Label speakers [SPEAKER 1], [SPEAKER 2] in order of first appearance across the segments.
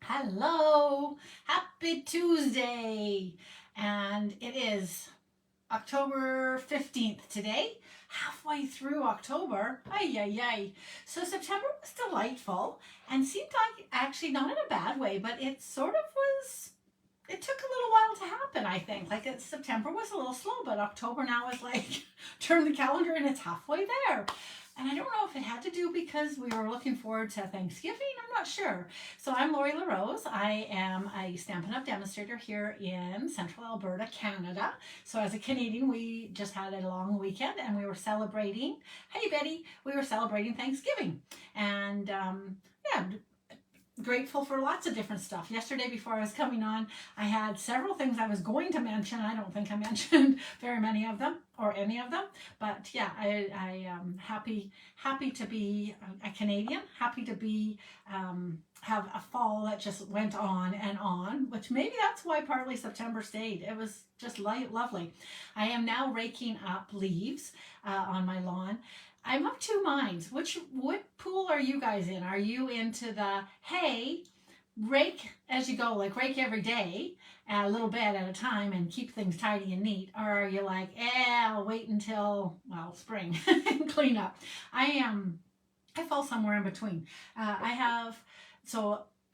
[SPEAKER 1] Hello, happy Tuesday, and it is October 15th today, halfway through October. Ay, ay, ay. So September was delightful and seemed like actually not in a bad way, but it sort of was, it took a little while to happen, I think. September was a little slow, but October now is like, turn the calendar and it's halfway there. And I don't know if it had to do because we were looking forward to Thanksgiving. I'm not sure. So I'm Lori LaRose. I am a Stampin' Up! Demonstrator here in Central Alberta, Canada. So as a Canadian, we just had a long weekend and we were celebrating, hey Betty, we were celebrating Thanksgiving. And yeah, grateful for lots of different stuff. Yesterday before I was coming on, I had several things I was going to mention. I don't think I mentioned very many of them or any of them, but yeah, I am happy to be a Canadian, happy to be have a fall that just went on, which maybe that's why partly September stayed. It was just lovely. I am now raking up leaves on my lawn. I'm of two minds. What pool are you guys in? Are you into the, hey, rake as you go, like rake every day, a little bit at a time and keep things tidy and neat? Or are you like, I'll wait until, well, spring and clean up? I fall somewhere in between. I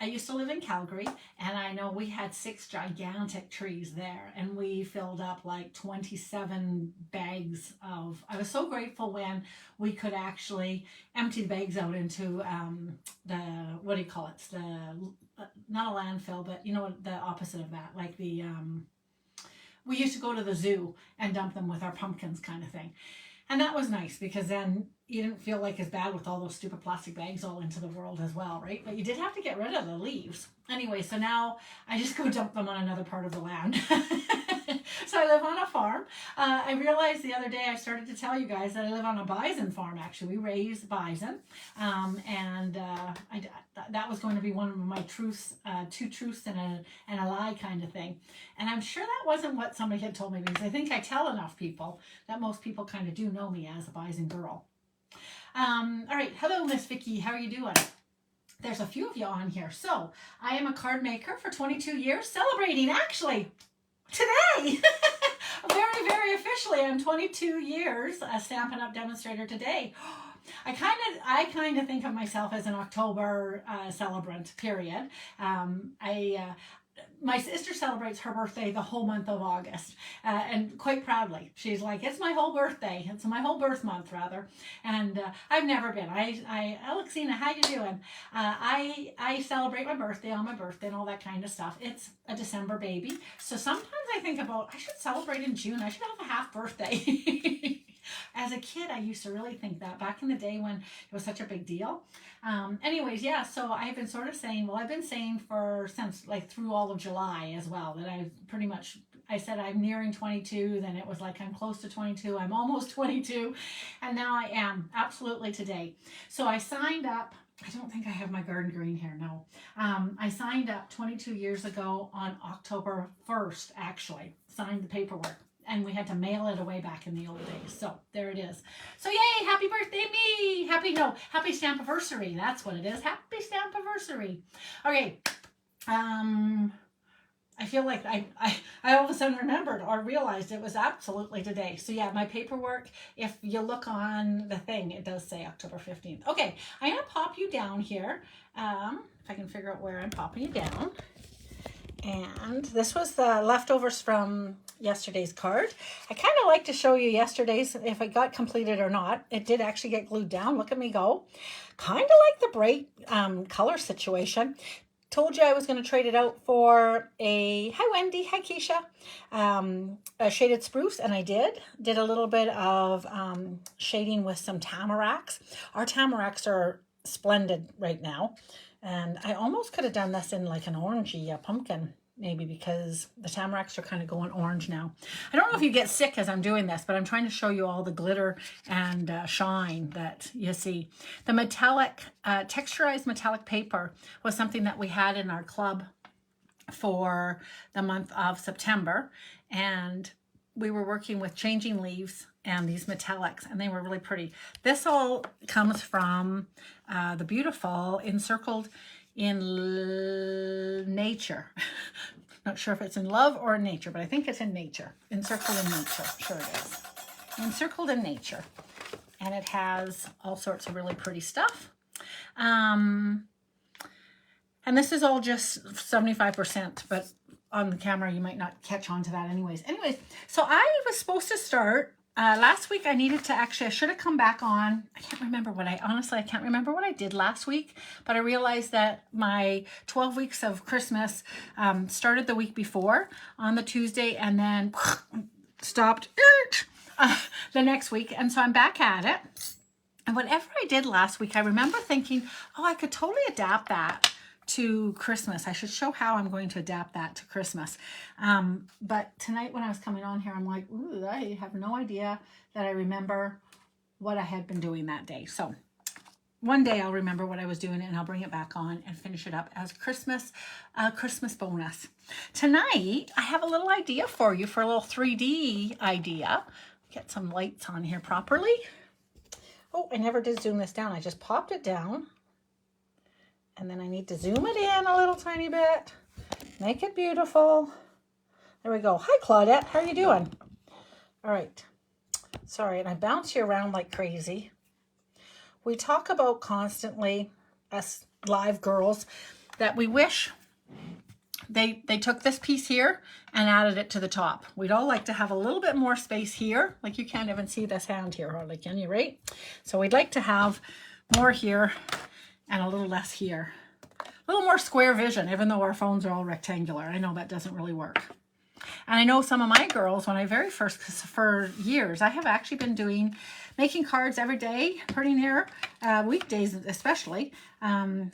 [SPEAKER 1] used to live in Calgary, and I know we had 6 gigantic trees there, and we filled up like 27 bags of, I was so grateful when we could actually empty the bags out into the, what do you call it? Not a landfill, but you know what, the opposite of that, like the, we used to go to the zoo and dump them with our pumpkins kind of thing. And that was nice because then you didn't feel like as bad with all those stupid plastic bags all into the world as well, right? But you did have to get rid of the leaves. Anyway, so now I just go dump them on another part of the land. So I live on a farm. I realized the other day I started to tell you guys that I live on a bison farm, actually. We raise bison. That was going to be one of my truths, 2 truths and a lie kind of thing. And I'm sure that wasn't what somebody had told me because I think I tell enough people that most people kind of do know me as a bison girl. All right. Hello, Miss Vicky. How are you doing? There's a few of you on here. So I am a card maker for 22 years, celebrating actually today. Very, very officially, I'm 22 years a Stampin' Up! Demonstrator today. I kind of think of myself as an October celebrant, period. My sister celebrates her birthday the whole month of August, and quite proudly. She's like, it's my whole birthday. It's my whole birth month, rather. And I've never been. Alexina, how you doing? I celebrate my birthday on my birthday and all that kind of stuff. It's a December baby. So sometimes I think about, I should celebrate in June. I should have a half birthday. As a kid, I used to really think that back in the day when it was such a big deal. Anyways, yeah, so I've been sort of saying, well, I've been saying since like through all of July as well, that I said I'm nearing 22, then it was like I'm close to 22, I'm almost 22, and now I am, absolutely today. So I signed up, I don't think I have my garden green here, no. I signed up 22 years ago on October 1st, actually, signed the paperwork. And we had to mail it away back in the old days. So there it is. So yay, happy birthday me. Happy Stampiversary. That's what it is. Happy Stampiversary. Okay. I feel like I all of a sudden remembered or realized it was absolutely today. So yeah, my paperwork, if you look on the thing, it does say October 15th. Okay, I'm going to pop you down here. If I can figure out where I'm popping you down. And this was the leftovers from yesterday's card. I kind of like to show you yesterday's, if it got completed or not. It did actually get glued down. Look at me go. Kind of like the bright color situation. Told you I was going to trade it out for hi Wendy, hi Keisha, a shaded spruce, and I did a little bit of shading with some tamaracks. Our tamaracks are splendid right now. And I almost could have done this in like an orangey pumpkin, maybe, because the tamaracks are kind of going orange now. I don't know if you get sick as I'm doing this, but I'm trying to show you all the glitter and shine that you see. The metallic, texturized metallic paper was something that we had in our club for the month of September. And we were working with changing leaves and these metallics, and they were really pretty. This all comes from the beautiful Encircled in nature. Not sure if it's in love or in nature, but I think it's in nature. Encircled in nature. Sure it is. Encircled in nature. And it has all sorts of really pretty stuff. And this is all just 75%, but on the camera you might not catch on to that anyways. So I was supposed to start last week. I should have come back on. I can't remember I can't remember what I did last week, but I realized that my 12 weeks of Christmas started the week before on the Tuesday and then stopped the next week. And so I'm back at it. And whatever I did last week, I remember thinking, oh, I could totally adapt that to Christmas. I should show how I'm going to adapt that to Christmas. But tonight when I was coming on here, I'm like, ooh, I have no idea that I remember what I had been doing that day. So one day I'll remember what I was doing and I'll bring it back on and finish it up as Christmas bonus. Tonight, I have a little idea for you for a little 3D idea. Get some lights on here properly. Oh, I never did zoom this down. I just popped it down. And then I need to zoom it in a little tiny bit. Make it beautiful. There we go. Hi, Claudette. How are you doing? All right. Sorry, and I bounce you around like crazy. We talk about constantly, us live girls, that we wish they took this piece here and added it to the top. We'd all like to have a little bit more space here. Like you can't even see this hand here hardly, can you, right? So we'd like to have more here and a little less here. A little more square vision, even though our phones are all rectangular. I know that doesn't really work. And I know some of my girls, when I very first, for years, I have actually been making cards every day, pretty near, weekdays especially,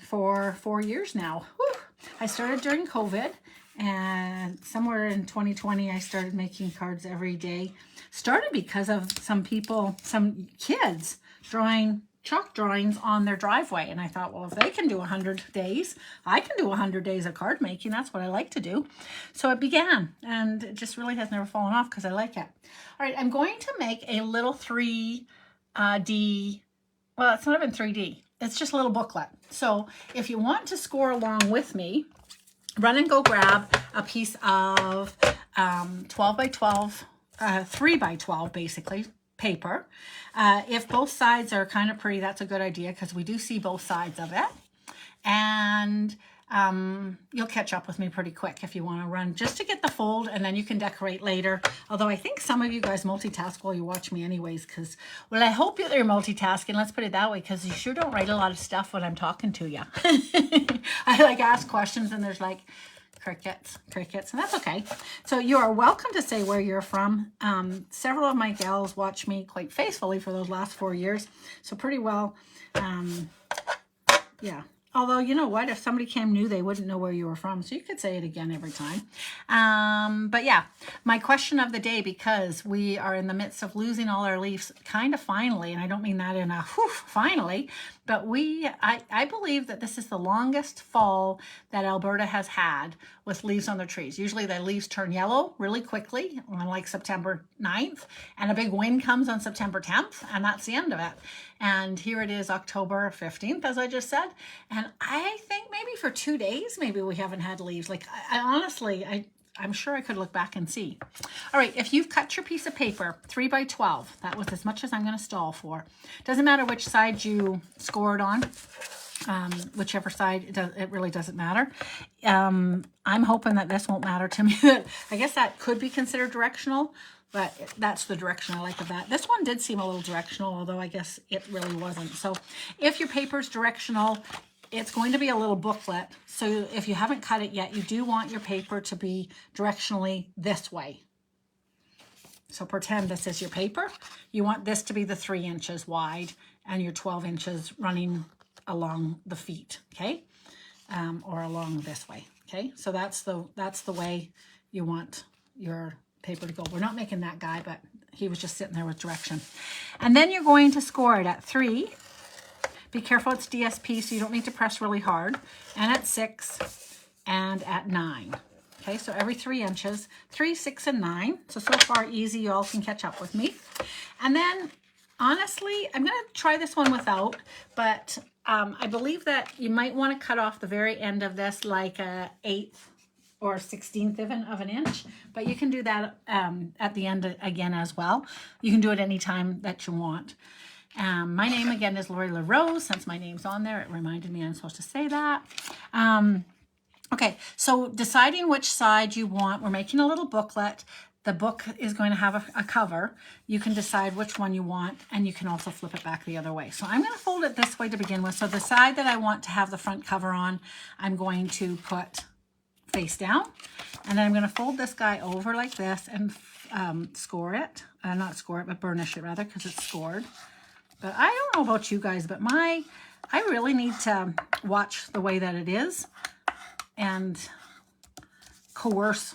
[SPEAKER 1] for 4 years now. Whew. I started during COVID, and somewhere in 2020, I started making cards every day. Started because of some kids drawing chalk drawings on their driveway. And I thought, well, if they can do 100 days, I can do 100 days of card making. That's what I like to do. So it began, and it just really has never fallen off because I like it. All right, I'm going to make a little 3D, well, it's not even 3D. It's just a little booklet. So if you want to score along with me, run and go grab a piece of 12 by 12, 3 by 12 basically, paper. If both sides are kind of pretty, that's a good idea because we do see both sides of it. And you'll catch up with me pretty quick if you want to run just to get the fold, and then you can decorate later. Although I think some of you guys multitask while you watch me anyways, because, well, I hope that you're multitasking, let's put it that way, because you sure don't write a lot of stuff when I'm talking to you. I like ask questions and there's like crickets, and that's okay. So you are welcome to say where you're from. Several of my gals watch me quite faithfully for those last 4 years, so pretty well, yeah. Although, you know what, if somebody came new, they wouldn't know where you were from, so you could say it again every time. But yeah, my question of the day, because we are in the midst of losing all our leaves kind of finally, and I don't mean that in a whew, finally, but I believe that this is the longest fall that Alberta has had with leaves on their trees. Usually the leaves turn yellow really quickly on like September 9th, and a big wind comes on September 10th, and that's the end of it. And here it is October 15th, as I just said. And I think maybe for 2 days, maybe we haven't had leaves. Like, I honestly, I'm sure I could look back and see. All right, if you've cut your piece of paper, 3 by 12, that was as much as I'm going to stall for. Doesn't matter which side you scored on. Whichever side, it really doesn't matter. I'm hoping that this won't matter to me. I guess that could be considered directional, but that's the direction I like of that. This one did seem a little directional, although I guess it really wasn't. So if your paper's directional, it's going to be a little booklet. So if you haven't cut it yet, you do want your paper to be directionally this way. So pretend this is your paper. You want this to be the 3 inches wide and your 12 inches running along the feet, okay? Or along this way, okay? So that's the way you want your paper to go. We're not making that guy, but he was just sitting there with direction. And then you're going to score it at 3. Be careful, it's DSP, so you don't need to press really hard. And at 6 and at 9. Okay, so every 3 inches, 3, 6, and 9. So far easy, you all can catch up with me. And then honestly, I'm going to try this one without, but I believe that you might want to cut off the very end of this like a 1/8 or 1/16 of an inch, but you can do that at the end again as well. You can do it anytime that you want. My name again is Lori LaRose. Since my name's on there, it reminded me I'm supposed to say that. Okay, so deciding which side you want, we're making a little booklet. The book is going to have a cover. You can decide which one you want, and you can also flip it back the other way. So I'm going to fold it this way to begin with. So the side that I want to have the front cover on, I'm going to put face down, and then I'm going to fold this guy over like this and score it. Not score it, but burnish it rather, because it's scored. But I don't know about you guys, but I really need to watch the way that it is and coerce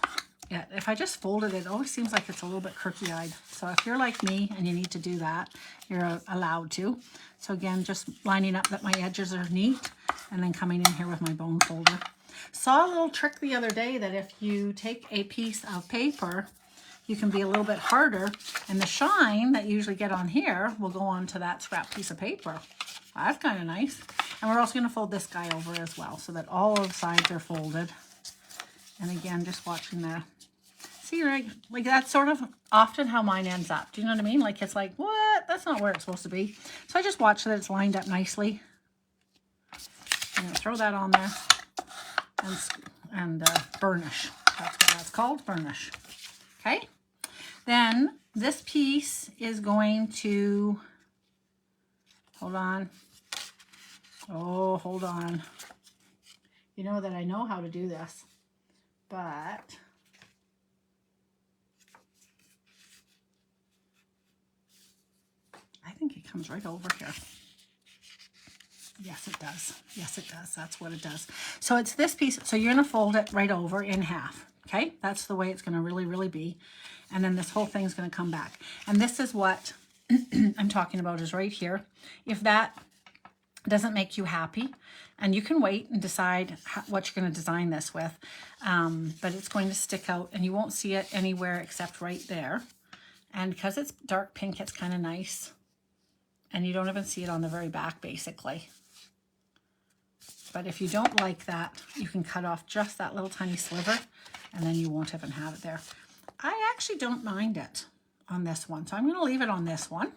[SPEAKER 1] it. If I just fold it, it always seems like it's a little bit crookey-eyed. So if you're like me and you need to do that, you're allowed to. So again, just lining up that my edges are neat, and then coming in here with my bone folder. Saw a little trick the other day that if you take a piece of paper, you can be a little bit harder, and the shine that you usually get on here will go onto that scrap piece of paper. That's kind of nice. And we're also going to fold this guy over as well, so that all of the sides are folded. And again, just watching the, see, like that's sort of often how mine ends up. Do you know what I mean? Like it's like, what? That's not where it's supposed to be. So I just watch that it's lined up nicely. I'm going to throw that on there and burnish. That's what that's called, burnish. Okay. Then this piece is going to, hold on. Oh, hold on. You know that I know how to do this, but I think it comes right over here. Yes, it does. Yes, it does. That's what it does. So it's this piece. So you're going to fold it right over in half. Okay. That's the way it's going to really be. And then this whole thing is going to come back. And this is what I'm talking about, is right here. If that doesn't make you happy, and you can wait and decide what you're going to design this with, but it's going to stick out and you won't see it anywhere except right there. And because it's dark pink, it's kind of nice. And you don't even see it on the very back, basically. But if you don't like that, you can cut off just that little tiny sliver, and then you won't even have it there. I actually don't mind it on this one, so I'm going to leave it on this one.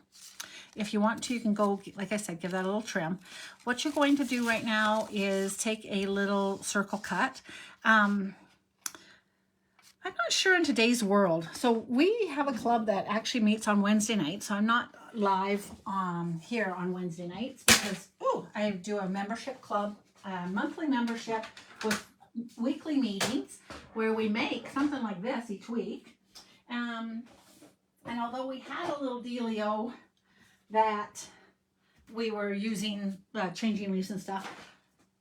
[SPEAKER 1] If you want to, you can go, like I said, give that a little trim. What you're going to do right now is take a little circle cut. I'm not sure in today's world. So we have a club that actually meets on Wednesday nights. So I'm not live here on Wednesday nights because I do a membership club, monthly membership with weekly meetings where we make something like this each week. And although we had a little dealio that we were using, changing leaves and stuff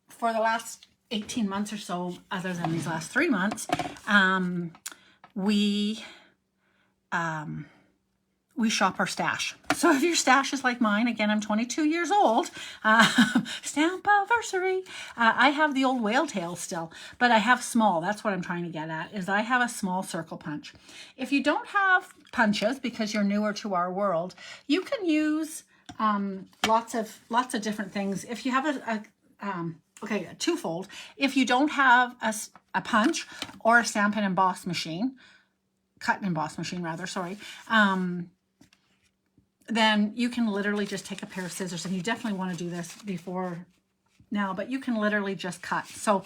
[SPEAKER 1] for the last 18 months or so, other than these last 3 months, we shop our stash. So if your stash is like mine, again, I'm 22 years old, stamp-anniversary. I have the old whale tail still, but I have small. That's what I'm trying to get at, is I have a small circle punch. If you don't have punches because you're newer to our world, you can use lots of different things. If you have a twofold. If you don't have a punch or a stamp and emboss machine, cut and emboss machine rather, sorry, then you can literally just take a pair of scissors, and you definitely want to do this before now, but you can literally just cut. So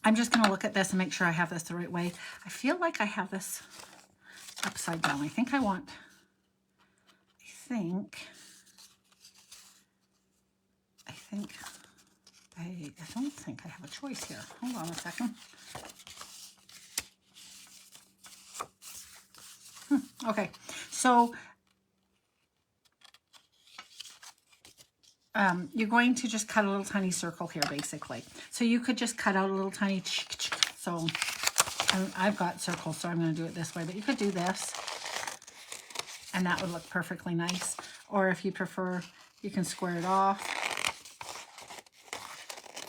[SPEAKER 1] I'm just going to look at this and make sure I have this the right way. I feel like I have this upside down. I don't think I have a choice here. Hold on a second. Okay, so you're going to just cut a little tiny circle here, basically. So you could just cut out a little tiny, so I've got circles, so I'm going to do it this way, but you could do this, and that would look perfectly nice. Or if you prefer, you can square it off,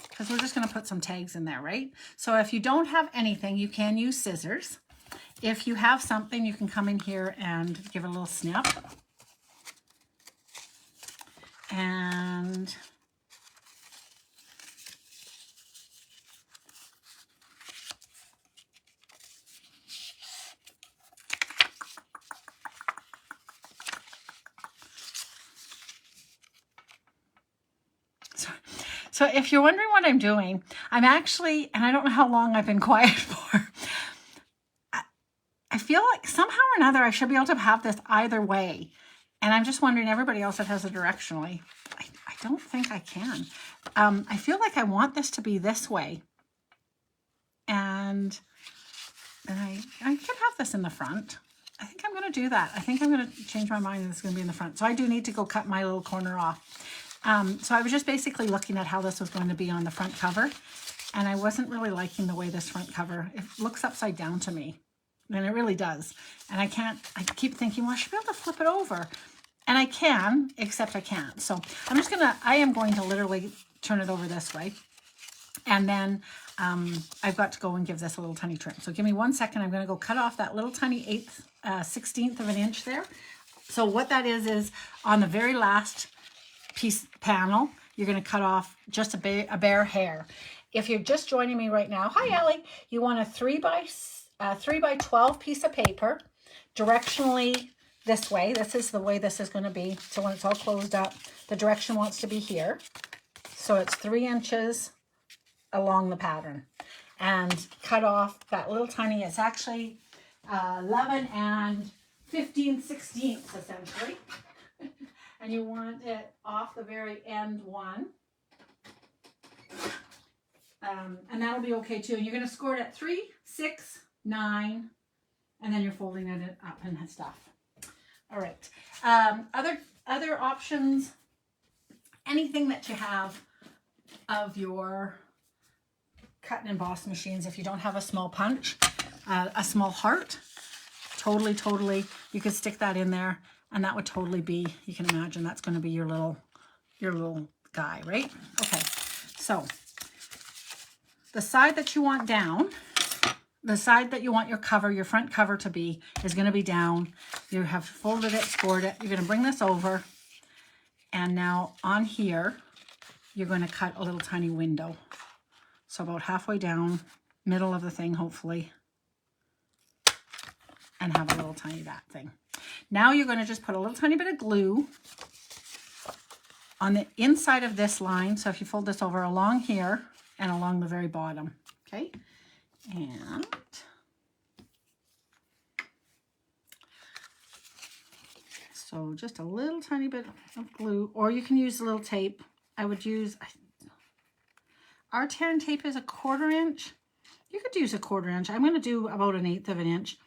[SPEAKER 1] because we're just going to put some tags in there, right? So if you don't have anything, you can use scissors. If you have something, you can come in here and give it a little snip. And So if you're wondering what I'm doing, I'm actually, and I don't know how long I've been quiet for, I feel like somehow or another I should be able to have this either way. And I'm just wondering, everybody else that has it directionally, I don't think I can. I feel like I want this to be this way. And I can have this in the front. I think I'm going to do that. I think I'm going to change my mind and it's going to be in the front. So I do need to go cut my little corner off. So I was just basically looking at how this was going to be on the front cover. And I wasn't really liking the way this front cover, it looks upside down to me. And it really does. And I keep thinking, well, I should be able to flip it over. And I can, except I can't. So I am going to literally turn it over this way. And then I've got to go and give this a little tiny trim. So give me 1 second. I'm going to go cut off that little tiny 16th of an inch there. So what that is on the very last piece panel, you're going to cut off just a bare hair. If you're just joining me right now, hi Ellie, you want a 3 by 12 piece of paper, directionally this way. This is the way this is going to be. So when it's all closed up, the direction wants to be here. So it's 3 inches along the pattern, and cut off that little tiny, it's actually 11 and 15/16 essentially. And you want it off the very end one. And that'll be okay too. And you're going to score it at 3, 6, 9, and then you're folding it up and stuff. All right. Other options, anything that you have of your cut and emboss machines. If you don't have a small punch, a small heart, totally, you could stick that in there, and that would totally be, you can imagine that's going to be your little guy, right? Okay, so the side that you want down, the side that you want your front cover to be, is going to be down. You have folded it, scored it. You're going to bring this over, and now on here, you're going to cut a little tiny window. So about halfway down, middle of the thing, hopefully, and have a little tiny that thing. Now you're going to just put a little tiny bit of glue on the inside of this line. So if you fold this over along here and along the very bottom, okay? And so just a little tiny bit of glue, or you can use a little tape. I would use, our tear and tape is a 1/4 inch. You could use a 1/4 inch. I'm going to do about 1/8 of an inch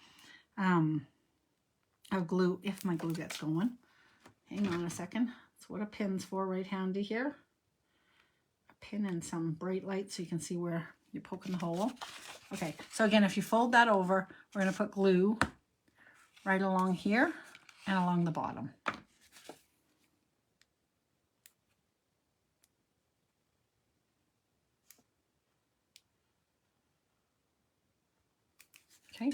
[SPEAKER 1] of glue if my glue gets going. Hang on a second. That's what a pin's for, right handy here. A pin and some bright light so you can see where you're poking the hole. Okay, so again, if you fold that over, we're going to put glue right along here and along the bottom. Okay,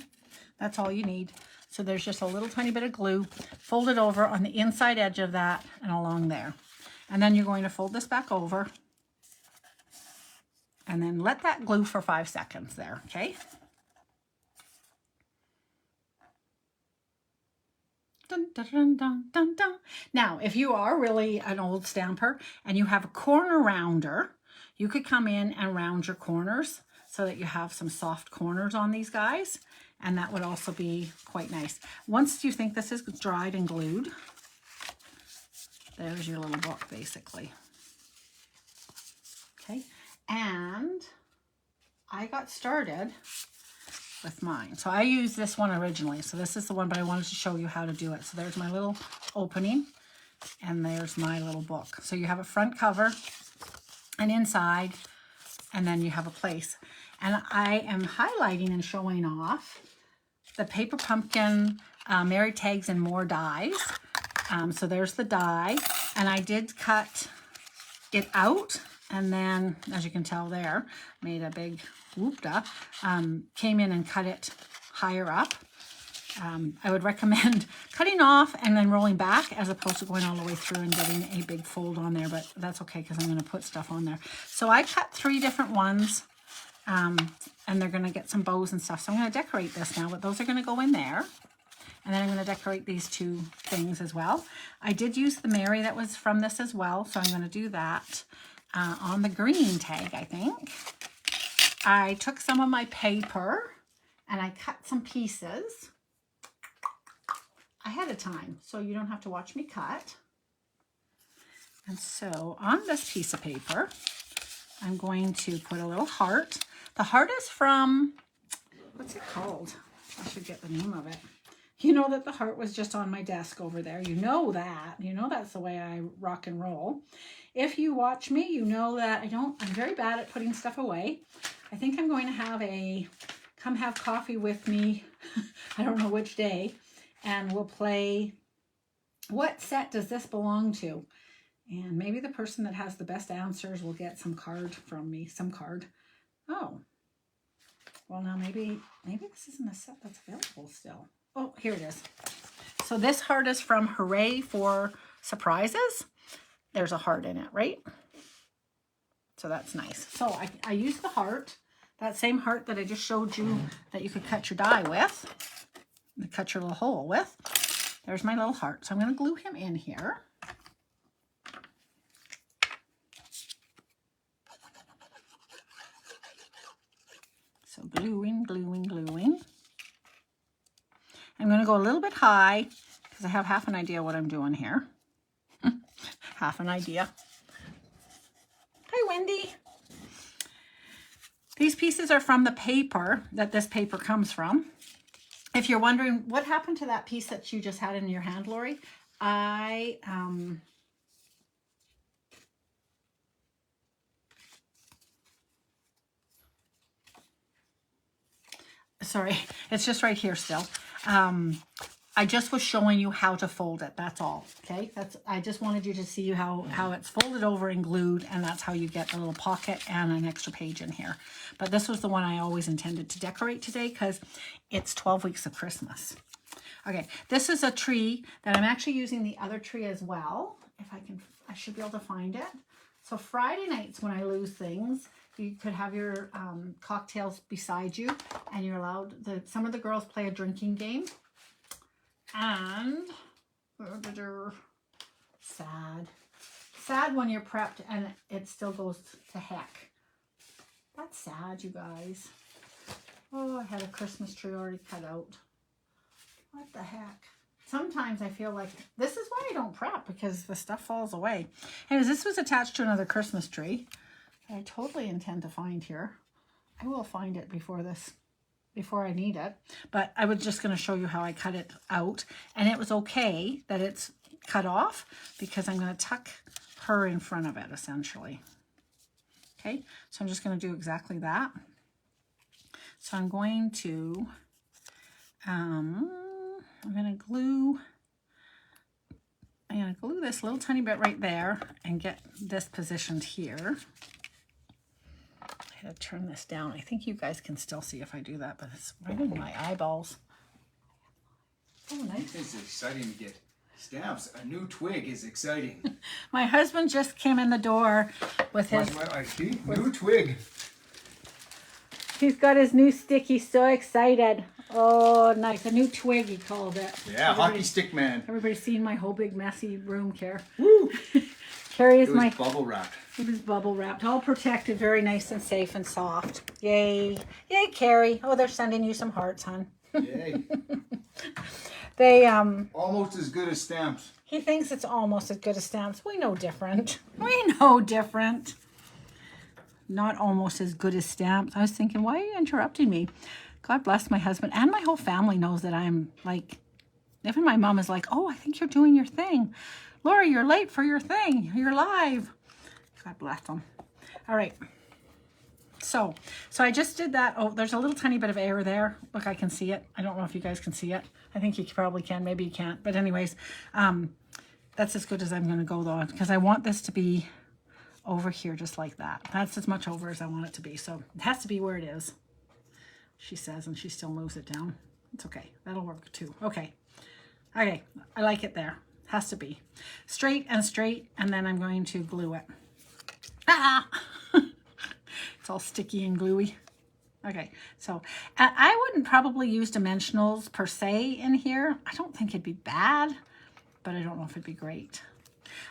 [SPEAKER 1] that's all you need. So there's just a little tiny bit of glue. Fold it over on the inside edge of that and along there. And then you're going to fold this back over and then let that glue for 5 seconds there, okay? Dun, dun, dun, dun, dun, dun. Now, if you are really an old stamper and you have a corner rounder, you could come in and round your corners so that you have some soft corners on these guys. And that would also be quite nice. Once you think this is dried and glued, there's your little book basically. Okay, and I got started with mine. So I used this one originally. So this is the one, but I wanted to show you how to do it. So there's my little opening and there's my little book. So you have a front cover, an inside, and then you have a place. And I am highlighting and showing off the Paper Pumpkin Mary Tags and More dies. So there's the die, and I did cut it out, and then, as you can tell there, made a big whoop-da, came in and cut it higher up. I would recommend cutting off and then rolling back as opposed to going all the way through and getting a big fold on there, but that's okay because I'm going to put stuff on there. So I cut 3 different ones. And they're going to get some bows and stuff. So I'm going to decorate this now, but those are going to go in there. And then I'm going to decorate these 2 things as well. I did use the Mary that was from this as well, so I'm going to do that. on the green tag, I think. I took some of my paper and I cut some pieces ahead of time, so you don't have to watch me cut. And so on this piece of paper, I'm going to put a little heart. The heart is from, what's it called? I should get the name of it. You know that the heart was just on my desk over there. You know that. You know that's the way I rock and roll. If you watch me, you know that I'm very bad at putting stuff away. I think I'm going to have a come have coffee with me. I don't know which day. And we'll play, what set does this belong to? And maybe the person that has the best answers will get some card from me. Some card. Oh. Well, now maybe this isn't a set that's available still. Oh, here it is. So this heart is from Hooray for Surprises. There's a heart in it, right? So that's nice. So I used the heart, that same heart that I just showed you that you could cut your die with, cut your little hole with. There's my little heart. So I'm going to glue him in here. So gluing, gluing, gluing. I'm going to go a little bit high because I have half an idea what I'm doing here. Half an idea. Hi, Wendy. These pieces are from the paper that this paper comes from. If you're wondering what happened to that piece that you just had in your hand, Lori, sorry, it's just right here still. I just was showing you how to fold it. That's all. Okay. I just wanted you to see how it's folded over and glued, and that's how you get a little pocket and an extra page in here. But this was the one I always intended to decorate today because it's 12 weeks of Christmas. Okay. This is a tree that I'm actually using the other tree as well. If I should be able to find it. So Friday nights when I lose things, you could have your cocktails beside you, and you're allowed, some of the girls play a drinking game. And sad when you're prepped and it still goes to heck. That's sad, you guys. Oh, I had a Christmas tree already cut out. What the heck? Sometimes I feel like this is why I don't prep, because the stuff falls away. Anyways, this was attached to another Christmas tree that I totally intend to find here. I will find it before I need it, but I was just going to show you how I cut it out, and it was okay that it's cut off because I'm going to tuck her in front of it essentially. Okay, so I'm just going to do exactly that. So I'm going to glue this little tiny bit right there and get this positioned here. I gotta turn this down. I think you guys can still see if I do that, but it's right in my eyeballs. Oh, nice.
[SPEAKER 2] It's exciting to get stamps. A new twig is exciting.
[SPEAKER 1] My husband just came in the door with his...
[SPEAKER 2] New twig.
[SPEAKER 1] He's got his new stick. He's so excited. Oh, nice. A new twig, he called it.
[SPEAKER 2] Yeah, hockey stick man.
[SPEAKER 1] Everybody's seen my whole big messy room, Care.
[SPEAKER 2] Woo!
[SPEAKER 1] Carrie is
[SPEAKER 2] it was bubble wrapped.
[SPEAKER 1] It was bubble wrapped, all protected, very nice and safe and soft. Yay. Yay, Carrie. Oh, they're sending you some hearts, hon.
[SPEAKER 2] Yay.
[SPEAKER 1] They,
[SPEAKER 2] almost as good as stamps.
[SPEAKER 1] He thinks it's almost as good as stamps. We know different. We know different. Not almost as good as stamps. I was thinking, why are you interrupting me? God bless my husband. And my whole family knows that I'm like, even my mom is like, oh, I think you're doing your thing. Lori, you're late for your thing. You're live. God bless them. All right. So I just did that. Oh, there's a little tiny bit of air there. Look, I can see it. I don't know if you guys can see it. I think you probably can. Maybe you can't. But anyways, that's as good as I'm going to go though, because I want this to be over here just like that. That's as much over as I want it to be. So it has to be where it is, she says, and she still moves it down. It's okay. That'll work too. Okay. Okay. I like it there. Has to be straight, and then I'm going to glue it. Ah! It's all sticky and gluey. Okay, so I wouldn't probably use dimensionals per se in here. I don't think it'd be bad, but I don't know if it'd be great.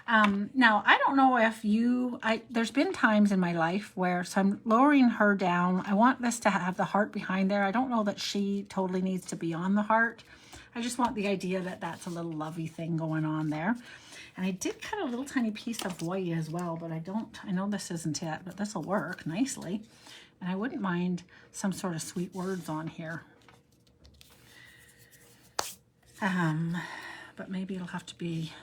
[SPEAKER 1] Now, I don't know if there's been times in my life where, so I'm lowering her down. I want this to have the heart behind there. I don't know that she totally needs to be on the heart. I just want the idea that that's a little lovey thing going on there. And I did cut a little tiny piece of white as well, but I know this isn't it, but this will work nicely. And I wouldn't mind some sort of sweet words on here. But maybe it'll have to be,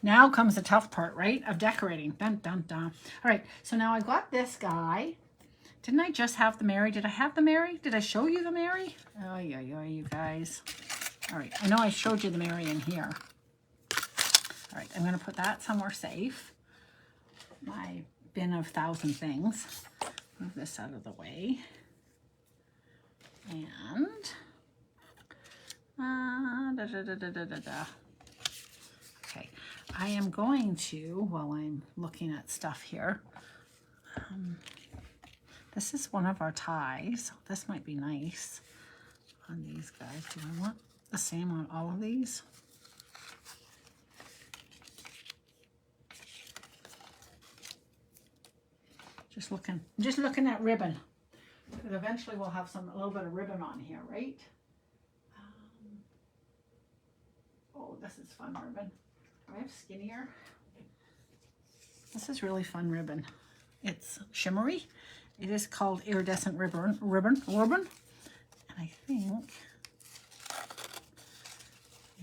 [SPEAKER 1] Now comes the tough part, right? Of decorating. Dun, dun, dun. All right, so now I got this guy. Didn't I just have the Mary? Did I have the Mary? Did I show you the Mary? Oh, yeah, you guys. All right, I know I showed you the Mary in here. All right, I'm going to put that somewhere safe. My bin of 1,000 things. Move this out of the way. And okay, I am going to, while I'm looking at stuff here, this is one of our ties. This might be nice on these guys. Do I want the same on all of these? Just looking at ribbon. But eventually we'll have a little bit of ribbon on here, right? Oh, this is fun ribbon. Do I have skinnier? This is really fun ribbon. It's shimmery. It is called iridescent ribbon. And I think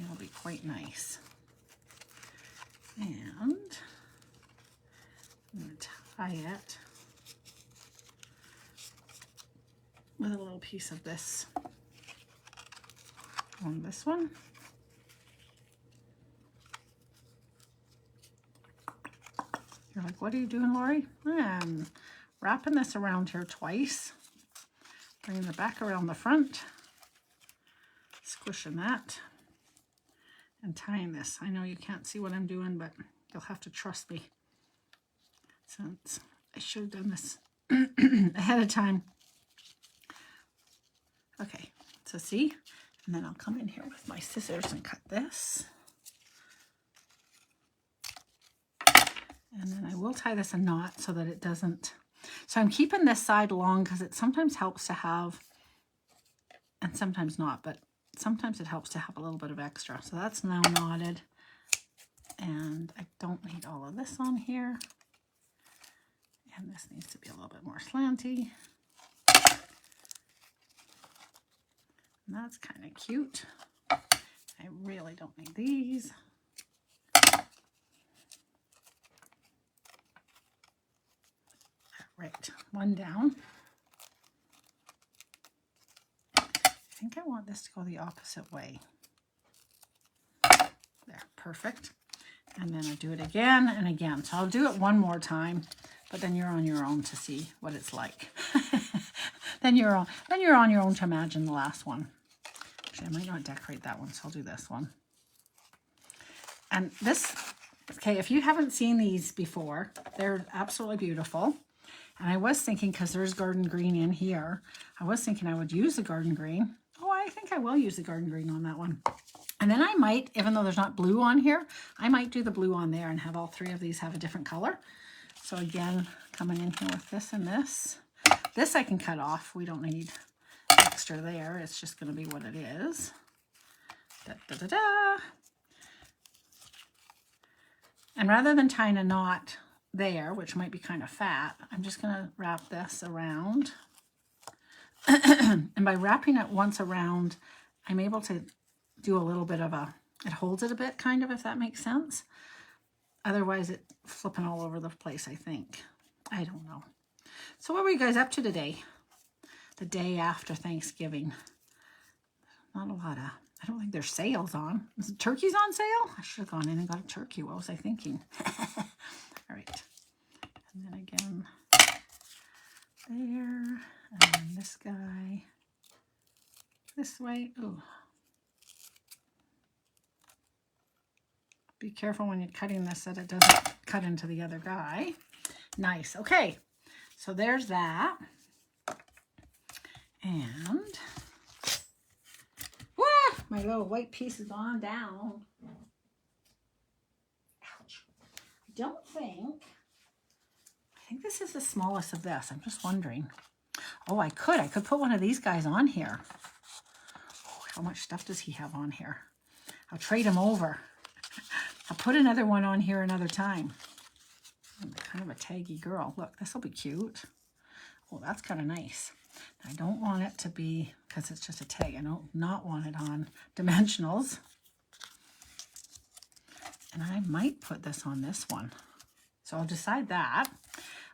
[SPEAKER 1] it'll be quite nice. And I'm going to tie it with a little piece of this on this one. You're like, what are you doing, Lori? I'm wrapping this around here twice, bringing the back around the front, squishing that, and tying this. I know you can't see what I'm doing, but you'll have to trust me, since I should have done this ahead of time. Okay, so see, and then I'll come in here with my scissors and cut this. And then I will tie this a knot so that it doesn't. So I'm keeping this side long because it sometimes helps to have, and sometimes not, but sometimes it helps to have a little bit of extra. So that's now knotted. And I don't need all of this on here. And this needs to be a little bit more slanty. And that's kind of cute. I really don't need these. Right, one down. I think I want this to go the opposite way. There, perfect. And then I do it again and again. So I'll do it one more time, but then you're on your own to see what it's like. then you're on your own to imagine the last one. Actually, I might not decorate that one, so I'll do this one. And this, okay, if you haven't seen these before, they're absolutely beautiful. And I was thinking, because there's garden green in here, I was thinking I would use the garden green. Oh, I think I will use the garden green on that one. And then I might, even though there's not blue on here, I might do the blue on there and have all three of these have a different color. So again, coming in here with this and this. This I can cut off. We don't need extra there. It's just going to be what it is. Da, da, da, da. And rather than tying a knot there, which might be kind of fat, I'm just going to wrap this around. And by wrapping it once around, I'm able to do a little bit of it holds it a bit, kind of, if that makes sense. Otherwise, it's flipping all over the place, I think. I don't know. So what were you guys up to today? The day after Thanksgiving. Not a lot of, I don't think there's sales on. Is it turkeys on sale? I should have gone in and got a turkey. What was I thinking? All right. And then again, there. And then this guy this way. Ooh. Be careful when you're cutting this that it doesn't cut into the other guy. Nice. Okay. So there's that. And my little white piece is on down. Ouch. I think this is the smallest of this. I'm just wondering. Oh, I could put one of these guys on here. Oh, how much stuff does he have on here? I'll trade him over. I'll put another one on here another time. I'm kind of a taggy girl. Look, this will be cute. Oh, that's kind of nice. I don't want it to be, because it's just a tag, I don't not want it on dimensionals. And I might put this on this one. So I'll decide that.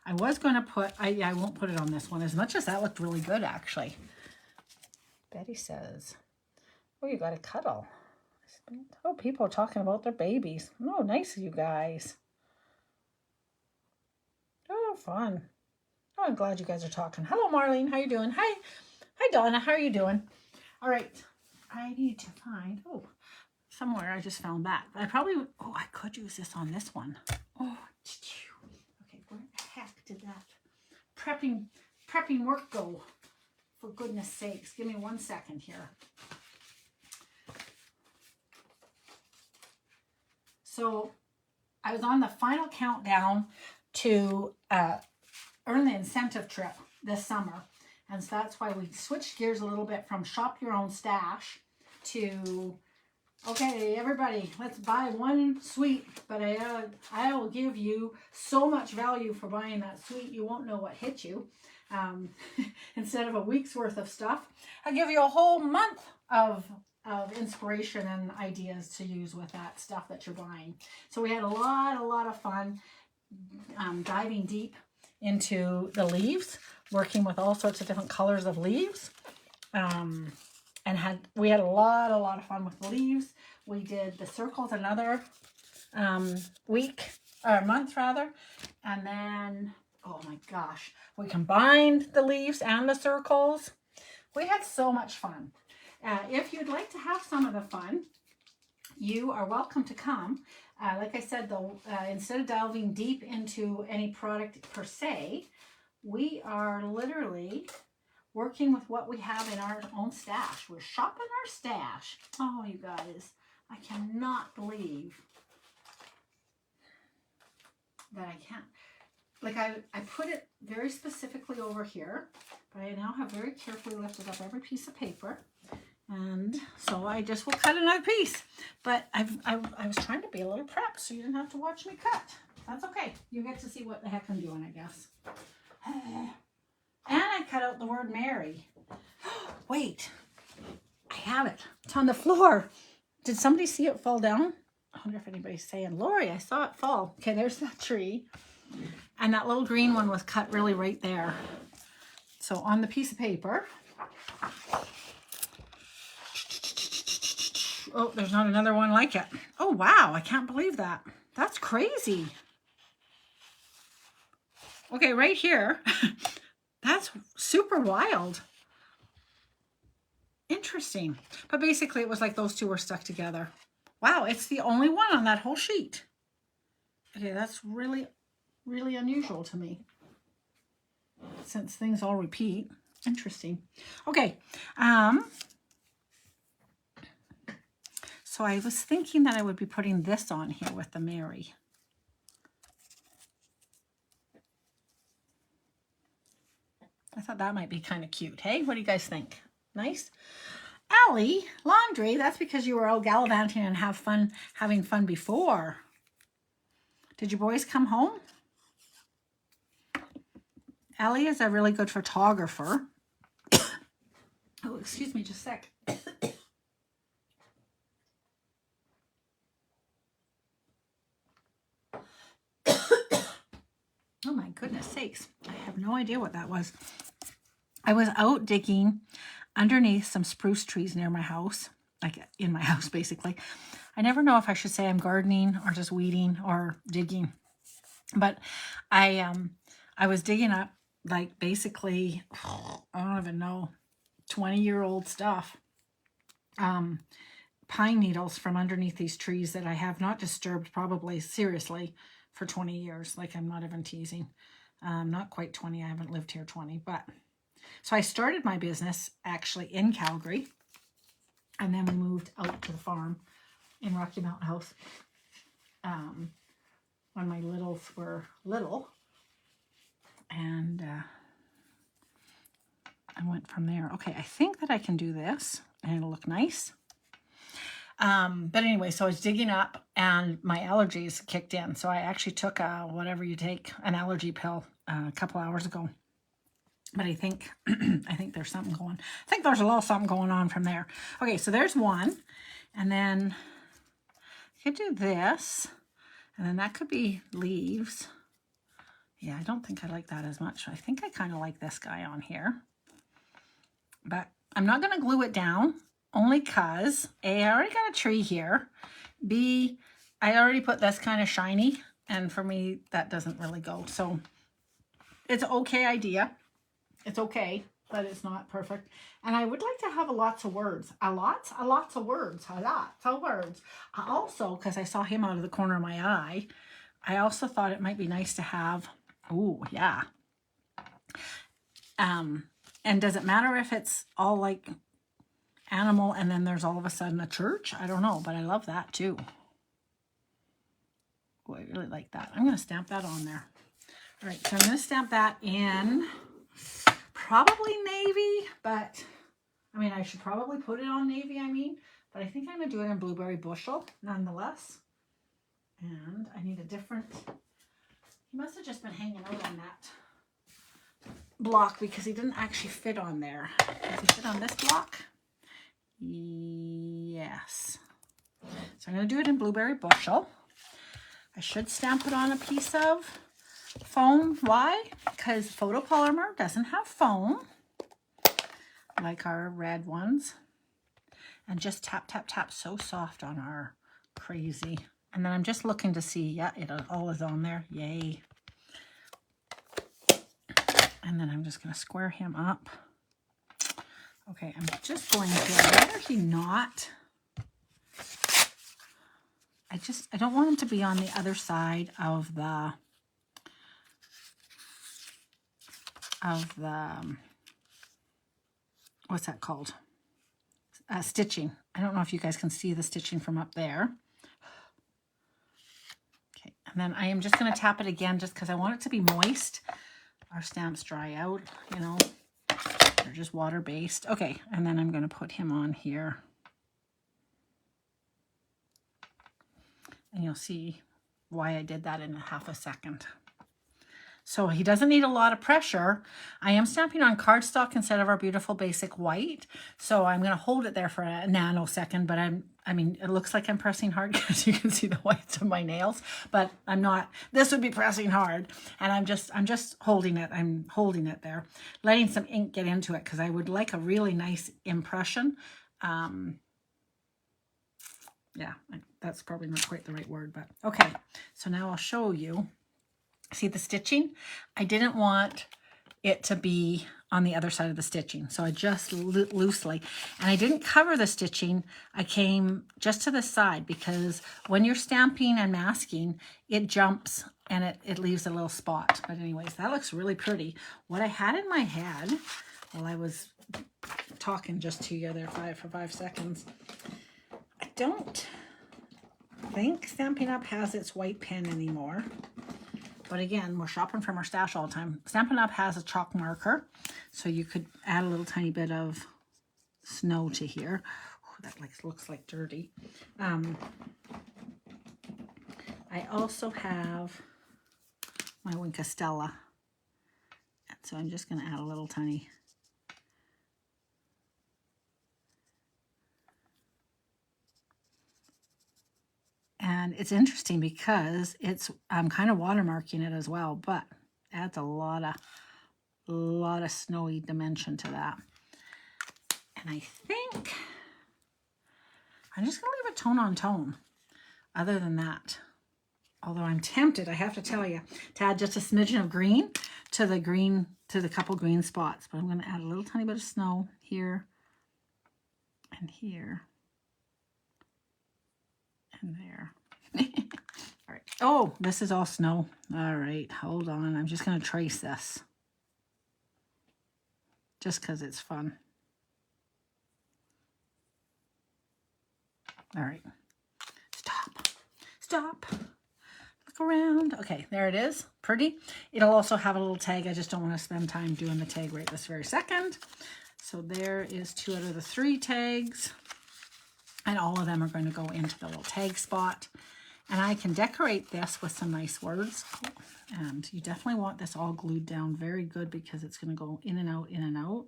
[SPEAKER 1] I was going to put, I won't put it on this one, as much as that looked really good, actually. Betty says, oh, you got a cuddle. Oh, people are talking about their babies. Oh, nice of you guys. Oh, fun. Oh, I'm glad you guys are talking. Hello, Marlene. How you doing? Hi. Hi, Donna. How are you doing? All right. I need to find, oh, somewhere I just found that. I could use this on this one. Oh, okay. Where the heck did that prepping work go? For goodness sakes. Give me 1 second here. So I was on the final countdown to earn the incentive trip this summer. And so that's why we switched gears a little bit from shop your own stash to, okay, everybody, let's buy one suite, but I will give you so much value for buying that suite, you won't know what hit you. Instead of a week's worth of stuff, I'll give you a whole month of inspiration and ideas to use with that stuff that you're buying. So we had a lot of fun diving deep into the leaves, working with all sorts of different colors of leaves, and we had a lot of fun with the leaves. We did the circles another month rather, and then oh my gosh, we combined the leaves and the circles. We had so much fun. If you'd like to have some of the fun, you are welcome to come. Like I said, though, instead of delving deep into any product per se, we are literally working with what we have in our own stash. We're shopping our stash. Oh, you guys, I cannot believe that I can't. Like I put it very specifically over here, but I now have very carefully lifted up every piece of paper. And so I just will cut another piece. But I was trying to be a little prepped so you didn't have to watch me cut. That's okay. You get to see what the heck I'm doing, I guess. And I cut out the word Mary. Wait, I have it. It's on the floor. Did somebody see it fall down? I wonder if anybody's saying, Lori, I saw it fall. Okay, there's that tree. And that little green one was cut really right there. So on the piece of paper, oh, there's not another one like it. Oh, wow. I can't believe that. That's crazy. Okay, right here. That's super wild. Interesting. But basically, it was like those two were stuck together. Wow, it's the only one on that whole sheet. Okay, that's really unusual to me. Since things all repeat. Interesting. Okay. So I was thinking that I would be putting this on here with the Mary. I thought that might be kind of cute. Hey, what do you guys think? Nice? Allie, laundry, that's because you were out gallivanting and having fun before. Did your boys come home? Allie is a really good photographer. Oh, excuse me just a sec. Oh my goodness sakes. I have no idea what that was. I was out digging underneath some spruce trees near my house, like in my house basically. I never know if I should say I'm gardening or just weeding or digging. But I was digging up like basically, I don't even know, 20-year-old stuff. Pine needles from underneath these trees that I have not disturbed probably seriously for 20 years. Like I'm not even teasing. Not quite 20. I haven't lived here 20. But so I started my business actually in Calgary. And then we moved out to the farm in Rocky Mountain House when my littles were little. And I went from there. Okay, I think that I can do this and it'll look nice. But anyway, so I was digging up and my allergies kicked in. So I actually took whatever you take, an allergy pill a couple hours ago. But I think I think there's something going. I think there's a little something going on from there. Okay, so there's one. And then I could do this. And then that could be leaves. Yeah, I don't think I like that as much. I think I kind of like this guy on here. But I'm not going to glue it down. Only because, A, I already got a tree here. B, I already put this kind of shiny. And for me, that doesn't really go. So it's an okay idea. It's okay, but it's not perfect. And I would like to have lots of words. Lots of words. I also, because I saw him out of the corner of my eye, I also thought it might be nice to have, oh, yeah. And does it matter if it's all like animal and then there's all of a sudden a church? I don't know, but I love that too. Oh, I really like that. I'm going to stamp that on there. All right, so I'm going to stamp that in probably navy, but I mean, I should probably put it on navy, but I think I'm going to do it in blueberry bushel nonetheless. And I need a different, he must have just been hanging out on that block because he didn't actually fit on there. Does he fit on this block? Yes. So I'm going to do it in blueberry bushel. I should stamp it on a piece of foam. Why? Because photopolymer doesn't have foam like our red ones. And just tap, tap, tap, so soft on our crazy. And then I'm just looking to see, yeah, it all is on there. Yay. And then I'm just going to square him up. Okay, I'm just going to, I'd rather he not, I don't want him to be on the other side of the, what's that called? Stitching. I don't know if you guys can see the stitching from up there. Okay, and then I am just going to tap it again just because I want it to be moist. Our stamps dry out, you know. They're just water-based. Okay, and then I'm going to put him on here. And you'll see why I did that in half a second. So he doesn't need a lot of pressure. I am stamping on cardstock instead of our beautiful basic white. So I'm going to hold it there for a nanosecond, but I mean, it looks like I'm pressing hard because you can see the whites of my nails, but I'm not. This would be pressing hard. And I'm just holding it. I'm holding it there, letting some ink get into it because I would like a really nice impression. Yeah, that's probably not quite the right word, but okay. So now I'll show you. See the stitching? I didn't want it to be on the other side of the stitching. So I just loosely, and I didn't cover the stitching. I came just to the side because when you're stamping and masking, it jumps and it leaves a little spot. But anyways, that looks really pretty. What I had in my head while I was talking just to you there for 5 seconds, I don't think Stampin' Up! Has its white pen anymore. But again, we're shopping from our stash all the time. Stampin' Up! Has a chalk marker, so you could add a little tiny bit of snow to here. Ooh, that looks like dirty. I also have my Wink of Stella. So I'm just going to add a little tiny. And it's interesting because I'm kind of watermarking it as well, but adds a lot of snowy dimension to that. And I think I'm just going to leave it tone on tone. Other than that, although I'm tempted, I have to tell you, to add just a smidgen of green to the couple green spots. But I'm going to add a little tiny bit of snow here and here. And there. All right. Oh, this is all snow. All right, hold on. I'm just going to trace this. Just because it's fun. All right. Stop. Stop. Look around. Okay, there it is. Pretty. It'll also have a little tag. I just don't want to spend time doing the tag right this very second. So there is 2 out of the 3 tags. And all of them are going to go into the little tag spot. And I can decorate this with some nice words. And you definitely want this all glued down very good because it's going to go in and out, in and out.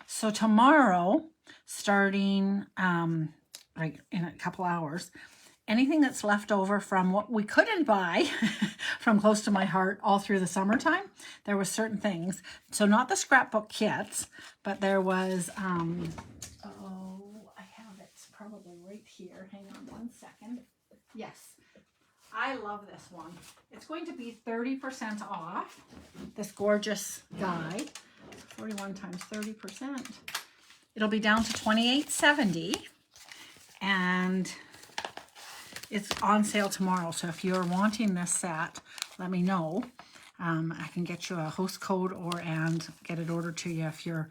[SPEAKER 1] So tomorrow, starting like in a couple hours, anything that's left over from what we couldn't buy from Close to My Heart all through the summertime, there were certain things. So not the scrapbook kits, but there was, oh, I have it probably right here. Hang on one second. Yes, I love this one. It's going to be 30% off this gorgeous guide. 41 times 30%. It'll be down to $28.70, and it's on sale tomorrow. So if you're wanting this set, let me know. I can get you a host code and get it ordered to you if you're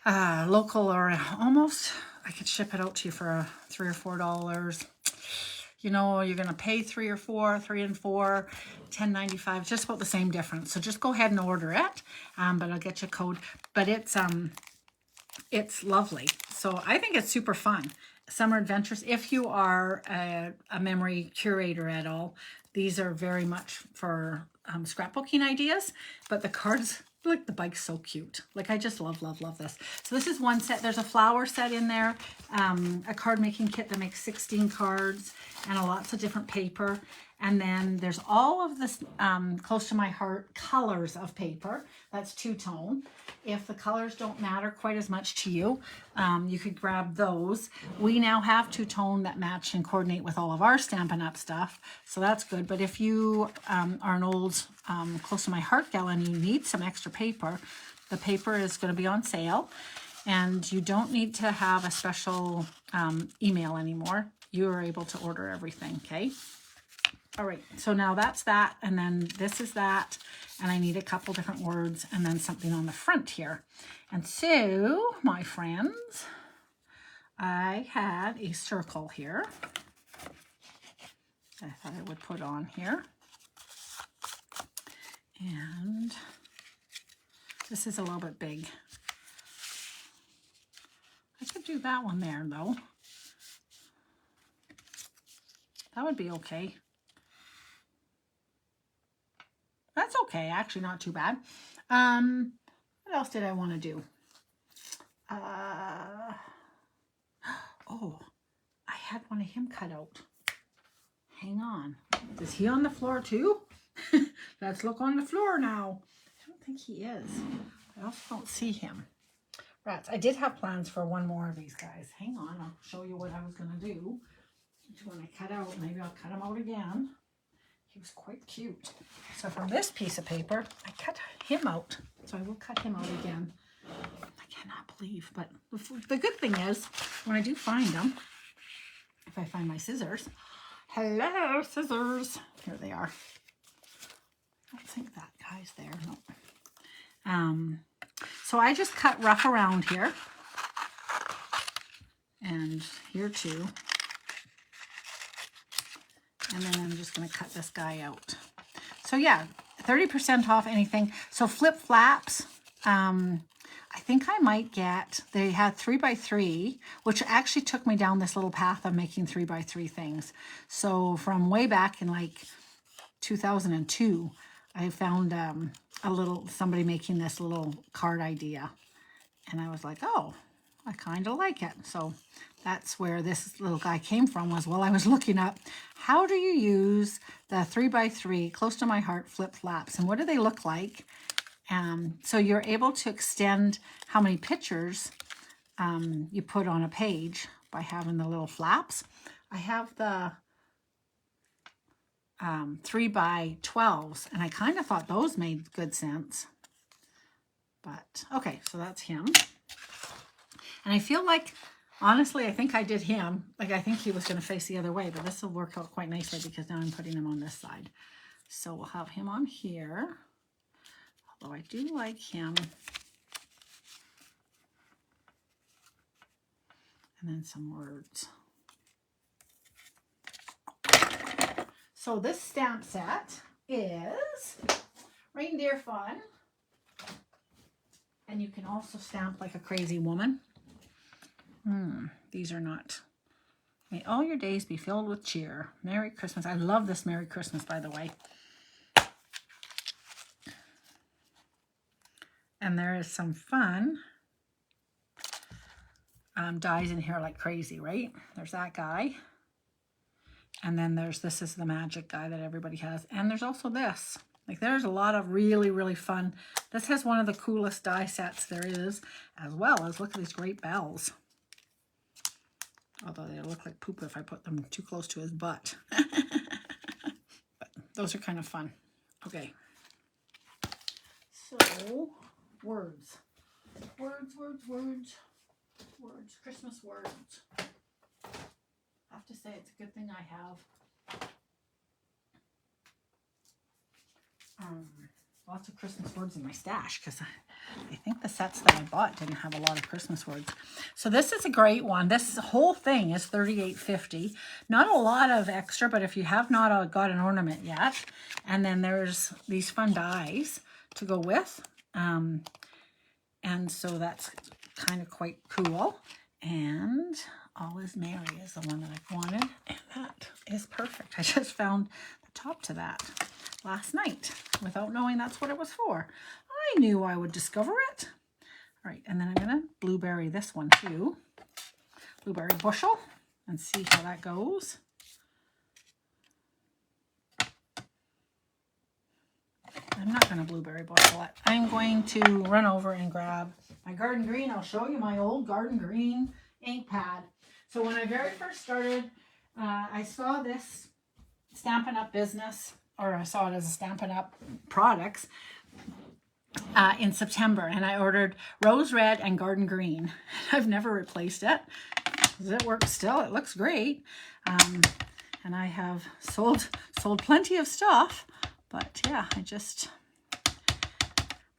[SPEAKER 1] local or almost. I could ship it out to you for $3 or $4. You know, you're going to pay $3 or $4, 3 and 4, $10.95, just about the same difference. So just go ahead and order it, but I'll get you a code. But it's lovely. So I think it's super fun. Summer adventures. If you are a memory curator at all, these are very much for scrapbooking ideas. But the cards, like the bike's so cute. Like I just love, love, love this. So this is one set. There's a flower set in there, a card making kit that makes 16 cards and lots of different paper. And then there's all of this Close to My Heart colors of paper. That's 2-tone. If the colors don't matter quite as much to you, you could grab those. We now have 2-tone that match and coordinate with all of our Stampin' Up! Stuff. So that's good. But if you are an old Close to My Heart gal and you need some extra paper, the paper is going to be on sale. And you don't need to have a special email anymore. You are able to order everything, okay? All right, so now that's that, and then this is that, and I need a couple different words, and then something on the front here. And so, my friends, I had a circle here. I thought I would put on here. And this is a little bit big. I could do that one there, though. That would be okay. That's okay, actually not too bad. What else did I want to do? Oh, I had one of him cut out. Hang on. Is he on the floor too? Let's look on the floor now. I don't think he is. I also don't see him. Rats. I did have plans for one more of these guys. Hang on, I'll show you what I was going to do. When I cut out, maybe I'll cut him out again. He was quite cute. So from this piece of paper, I cut him out. So I will cut him out again. I cannot believe, but the good thing is, when I do find them, if I find my scissors, hello, scissors. Here they are. I don't think that guy's there, no. So I just cut rough around here. And here too. And then I'm just going to cut this guy out. So yeah, 30% off anything. So flip flaps, I think I might get, they had 3x3, which actually took me down this little path of making 3x3 things. So from way back in like 2002, I found somebody making this little card idea. And I was like, oh, I kind of like it. So that's where this little guy came from, was while I was looking up, how do you use the 3x3 Close to My Heart flip flaps and what do they look like? So you're able to extend how many pictures you put on a page by having the little flaps. I have the 3x12s and I kind of thought those made good sense. But okay, so that's him. And I feel like, honestly, I think I did him. Like, I think he was going to face the other way, but this will work out quite nicely because now I'm putting him on this side. So we'll have him on here. Although I do like him. And then some words. So this stamp set is Reindeer Fun. And you can also stamp like a crazy woman. These are not. May all your days be filled with cheer. Merry Christmas. I love this Merry Christmas, by the way. And there is some fun dies in here like crazy, right? There's that guy. And then this is the magic guy that everybody has. And there's also this. Like there's a lot of really, really fun. This has one of the coolest die sets there is, as well as look at these great bells. Although they look like poop if I put them too close to his butt. But those are kind of fun. Okay. So, words. Words, words, words. Words. Christmas words. I have to say it's a good thing I have lots of Christmas words in my stash because I think the sets that I bought didn't have a lot of Christmas words. So this is a great one. This whole thing is $38.50. Not a lot of extra, but if you have not got an ornament yet, and then there's these fun dies to go with, and so that's kind of quite cool. And All Is Merry is the one that I wanted, and that is perfect. I just found the top to that last night without knowing that's what it was for. I knew I would discover it. All right, and then I'm gonna blueberry this one too. Blueberry bushel, and see how that goes. I'm not gonna blueberry bushel it. I'm going to run over and grab my garden green. I'll show you my old garden green ink pad. So when I very first started, I saw this Stampin' Up! Business, or I saw it as a Stampin' Up! Products in September, and I ordered rose red and garden green. I've never replaced it. It works still. It looks great. And I have sold plenty of stuff, but yeah,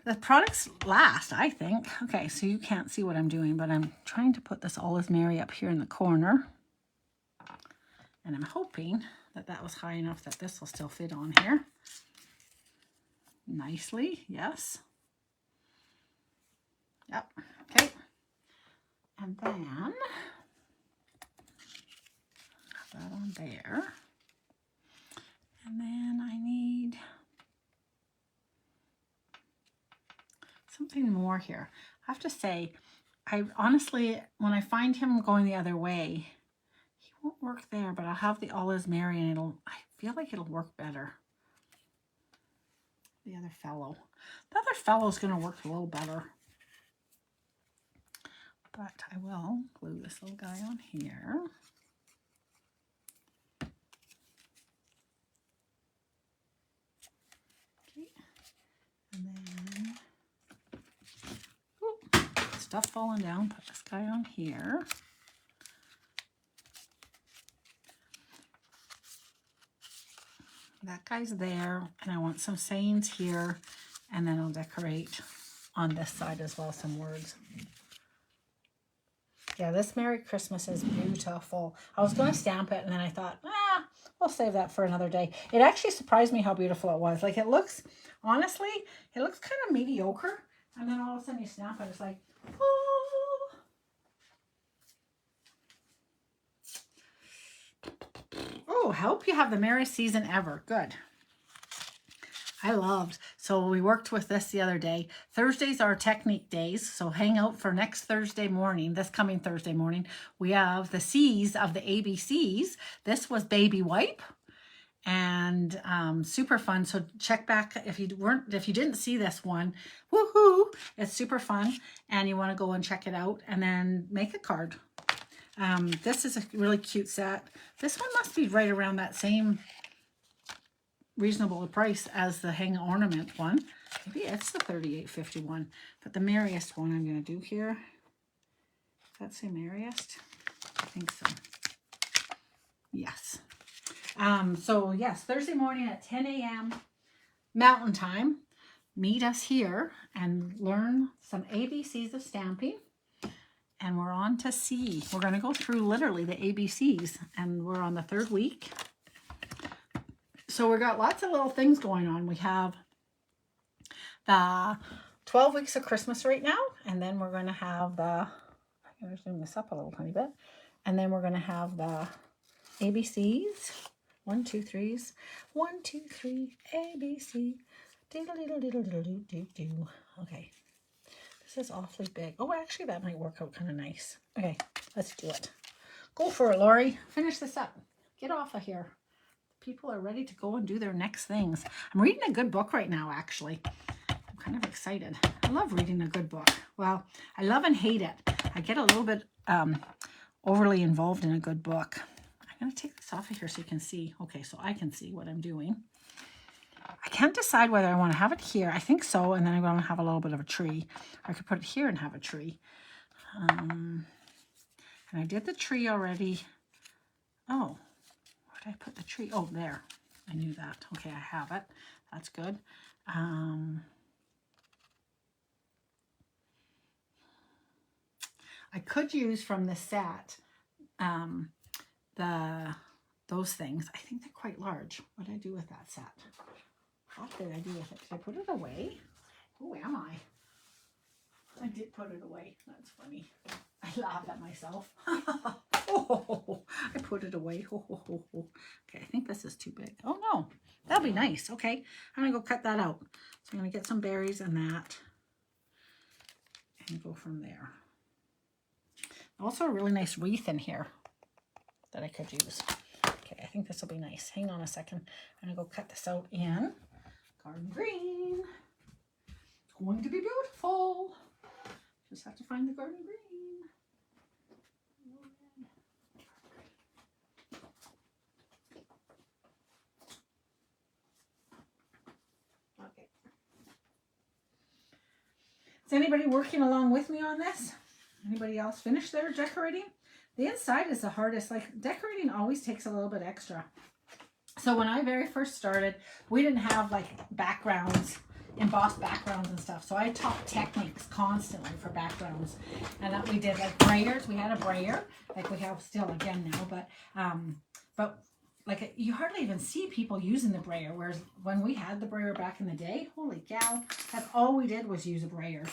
[SPEAKER 1] the products last, I think. Okay, so you can't see what I'm doing, but I'm trying to put this All Is Merry up here in the corner. And I'm hoping that that was high enough that this will still fit on here. Nicely, yes. Yep, okay. And then, put that on there. And then I need something more here. I have to say, I honestly, when I find him going the other way, he won't work there, but I'll have the All Is Merry and I feel like it'll work better. The other fellow is going to work a little better. But I will glue this little guy on here. Okay. And then, stuff falling down, put this guy on here. That guy's there, and I want some sayings here, and then I'll decorate on this side as well, some words. Yeah, this Merry Christmas is beautiful. I was going to stamp it, and then I thought, we'll save that for another day. It actually surprised me how beautiful it was. Like, it looks, honestly, it looks kind of mediocre, and then all of a sudden you stamp it, it's like, oh. Oh, hope you have the merriest season ever. Good. I loved. So we worked with this the other day. Thursdays are technique days. So hang out for next Thursday morning, this coming Thursday morning. We have the C's of the ABCs. This was baby wipe and super fun. So check back if you didn't see this one. Woohoo! It's super fun and you want to go and check it out and then make a card. This is a really cute set. This one must be right around that same reasonable price as the hang ornament one. Maybe it's the $38.50 one, but the merriest one I'm going to do here. Does that say merriest? I think so. Yes. So yes, Thursday morning at 10 a.m. Mountain Time. meet us here and learn some ABCs of stamping. And we're on to C. We're going to go through literally the ABCs, and we're on the 3rd week. So we've got lots of little things going on. We have the 12 weeks of Christmas right now, and then we're going to have the, I'm going to zoom this up a little tiny bit, and then we're going to have the ABCs. 1, 2, 3s. 1, 2, 3, ABC. Diddle diddle diddle diddle doo doo doo. Okay. This is awfully big. Oh, actually, that might work out kind of nice. Okay, let's do it. Go for it, Lori. Finish this up. Get off of here. People are ready to go and do their next things. I'm reading a good book right now, actually. I'm kind of excited. I love reading a good book. Well, I love and hate it. I get a little bit overly involved in a good book. I'm going to take this off of here so you can see. Okay, so I can see what I'm doing. I can't decide whether I want to have it here. I think so, and then I'm going to have a little bit of a tree. Or I could put it here and have a tree. And I did the tree already. Oh, where did I put the tree? Oh, there. I knew that. Okay, I have it. That's good. I could use from the set those things. I think they're quite large. What did I do with that set? What did I do with it? Did I put it away? Who am I? I did put it away. That's funny. I laughed at myself. Oh, I put it away. Okay, I think this is too big. Oh no, that'll be nice. Okay, I'm gonna go cut that out. So I'm gonna get some berries and that and go from there. Also a really nice wreath in here that I could use. Okay, I think this will be nice. Hang on a second. I'm gonna go cut this out in garden green. It's going to be beautiful. Just have to find the garden green. Okay. Is anybody working along with me on this? Anybody else finish their decorating? The inside is the hardest. Like, decorating always takes a little bit extra. So when I very first started, we didn't have like backgrounds, embossed backgrounds and stuff. So I taught techniques constantly for backgrounds, and that we did like brayers. We had a brayer, like we have still again now, but like you hardly even see people using the brayer. Whereas when we had the brayer back in the day, holy cow, that's all we did was use a brayer.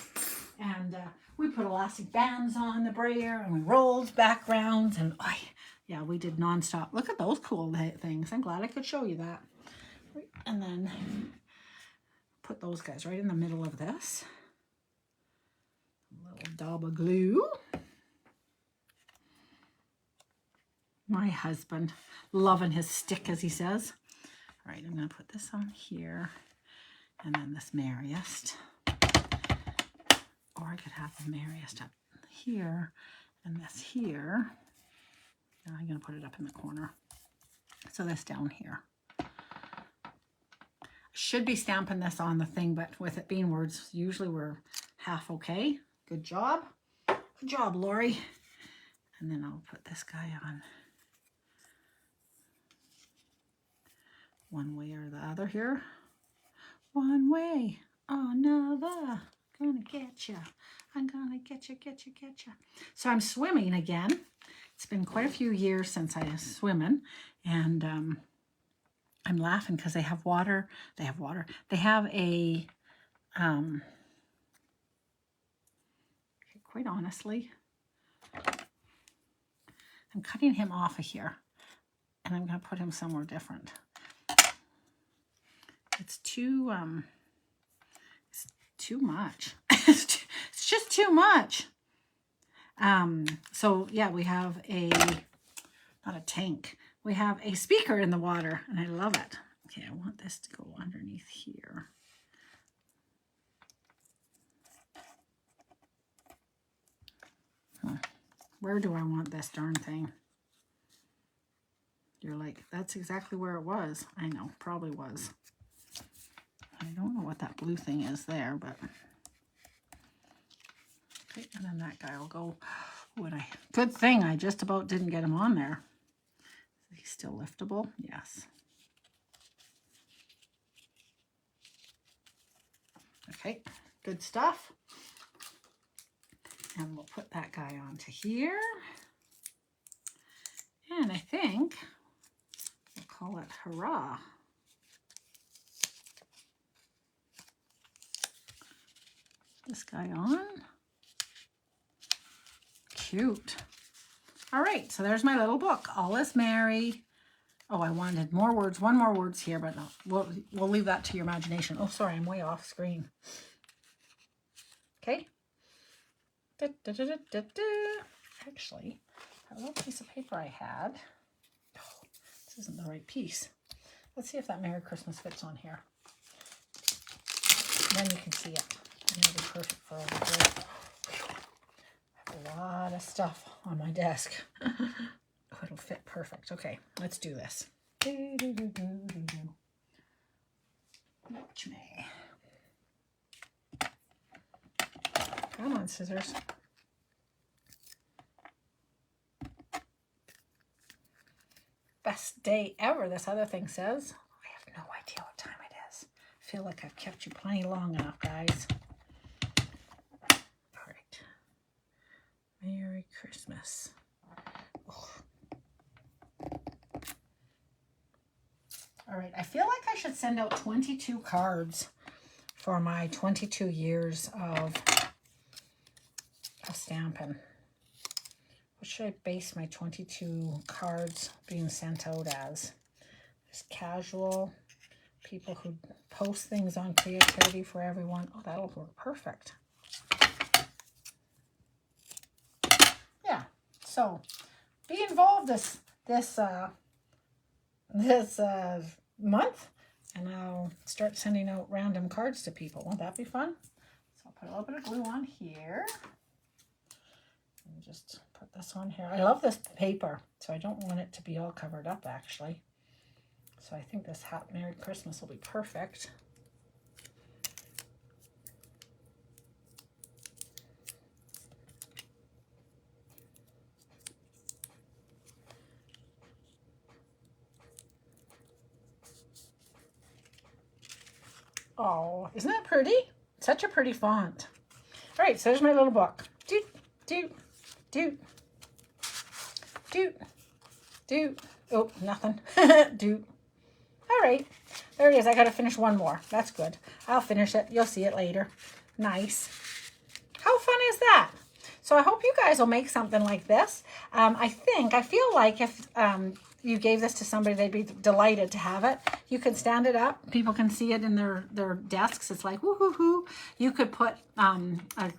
[SPEAKER 1] And we put elastic bands on the brayer, and we rolled backgrounds, and yeah, we did nonstop. Look at those cool things. I'm glad I could show you that. And then put those guys right in the middle of this. A little daub of glue. My husband, loving his stick, as he says. All right, I'm going to put this on here, and then this merriest. Or I could have the merriest up here, and this here. And I'm going to put it up in the corner. So this down here. Should be stamping this on the thing, but with it being words, usually we're half okay. Good job. Good job, Lori. And then I'll put this guy on one way or the other here. One way, another. Gonna get you. I'm gonna get you, get you, get you. So I'm swimming again. It's been quite a few years since I was swimming, and I'm laughing because they have water. They have water. They have a, quite honestly, I'm cutting him off of here, and I'm going to put him somewhere different. It's too much. It's just too much. So yeah, we have not a tank. We have a speaker in the water, and I love it. Okay, I want this to go underneath here. Where do I want this darn thing? You're like, that's exactly where it was. I know, probably was. I don't know what that blue thing is there, but okay, and then that guy will go. Good thing I just about didn't get him on there. Is he still liftable? Yes. Okay, good stuff. And we'll put that guy onto here. And I think we'll call it Hurrah. This guy on. Cute. All right, so there's my little book. All is merry. Oh, I wanted more words, one more words here, but no, we'll leave that to your imagination. Oh, sorry, I'm way off screen. Okay. Da, da, da, da, da, da. Actually, that little piece of paper I had, oh, this isn't the right piece. Let's see if that Merry Christmas fits on here. Then you can see it. It'll be perfect for over here. I have a lot of stuff on my desk. Oh, it'll fit perfect. Okay, let's do this. Watch me. Come on, scissors. Best day ever, this other thing says. I have no idea what time it is. I feel like I've kept you plenty long enough, guys. All right. Merry Christmas. Oh. All right, I feel like I should send out 22 cards for my 22 years of stamping. What should I base my 22 cards being sent out as? Just casual, people who post things on Creativity for Everyone. Oh, that'll work perfect. Yeah, so be involved this month, and I'll start sending out random cards to people. Won't that be fun? So I'll put a little bit of glue on here. And just put this on here. I love this paper, so I don't want it to be all covered up, actually. So I think this Merry Christmas will be perfect. Oh, isn't that pretty? Such a pretty font. All right, so there's my little book. Doot, doot, doot, doot, doot. Oh, nothing. Doot. All right, there it is. I got to finish one more. That's good. I'll finish it. You'll see it later. Nice. How fun is that? So I hope you guys will make something like this. I feel like if you gave this to somebody, they'd be delighted to have it. You can stand it up. People can see it in their desks. It's like, woo-hoo-hoo. You could put,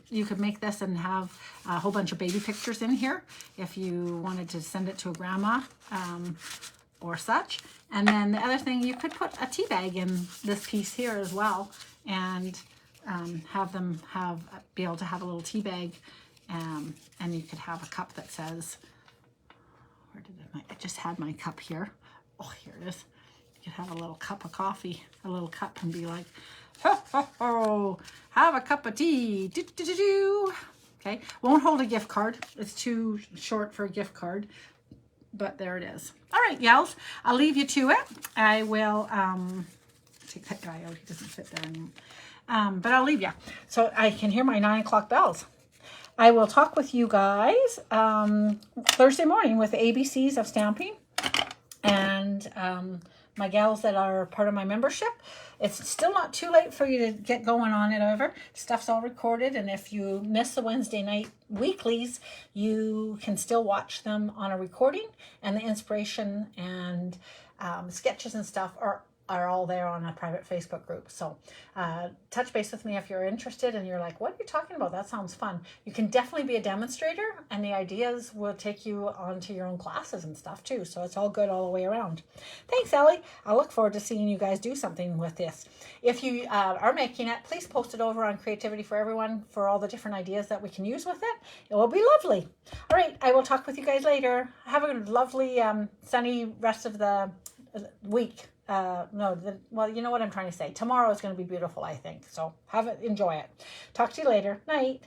[SPEAKER 1] you could make this and have a whole bunch of baby pictures in here if you wanted to send it to a grandma or such. And then the other thing, you could put a tea bag in this piece here as well, and have them be able to have a little tea bag, and you could have a cup that says, where did I just had my cup here. Oh, here it is. You could have a little cup of coffee, a little cup, and be like, ho, ho, ho, have a cup of tea. Do, do, do, do. Okay, won't hold a gift card. It's too short for a gift card, but there it is. All right, yells, I'll leave you to it. I will take that guy out. He doesn't fit there anymore. But I'll leave you. So I can hear my 9 o'clock bells. I will talk with you guys Thursday morning with the ABCs of stamping and my gals that are part of my membership. It's still not too late for you to get going on it over. Stuff's all recorded, and if you miss the Wednesday night weeklies, you can still watch them on a recording, and the inspiration and sketches and stuff are all there on a private Facebook group. So touch base with me if you're interested and you're like, what are you talking about? That sounds fun. You can definitely be a demonstrator, and the ideas will take you onto your own classes and stuff too. So it's all good all the way around. Thanks, Ellie. I look forward to seeing you guys do something with this. If you are making it, please post it over on Creativity for Everyone for all the different ideas that we can use with it. It will be lovely. All right, I will talk with you guys later. Have a lovely sunny rest of the week. Well, you know what I'm trying to say. Tomorrow is going to be beautiful, I think. So enjoy it. Talk to you later. Night.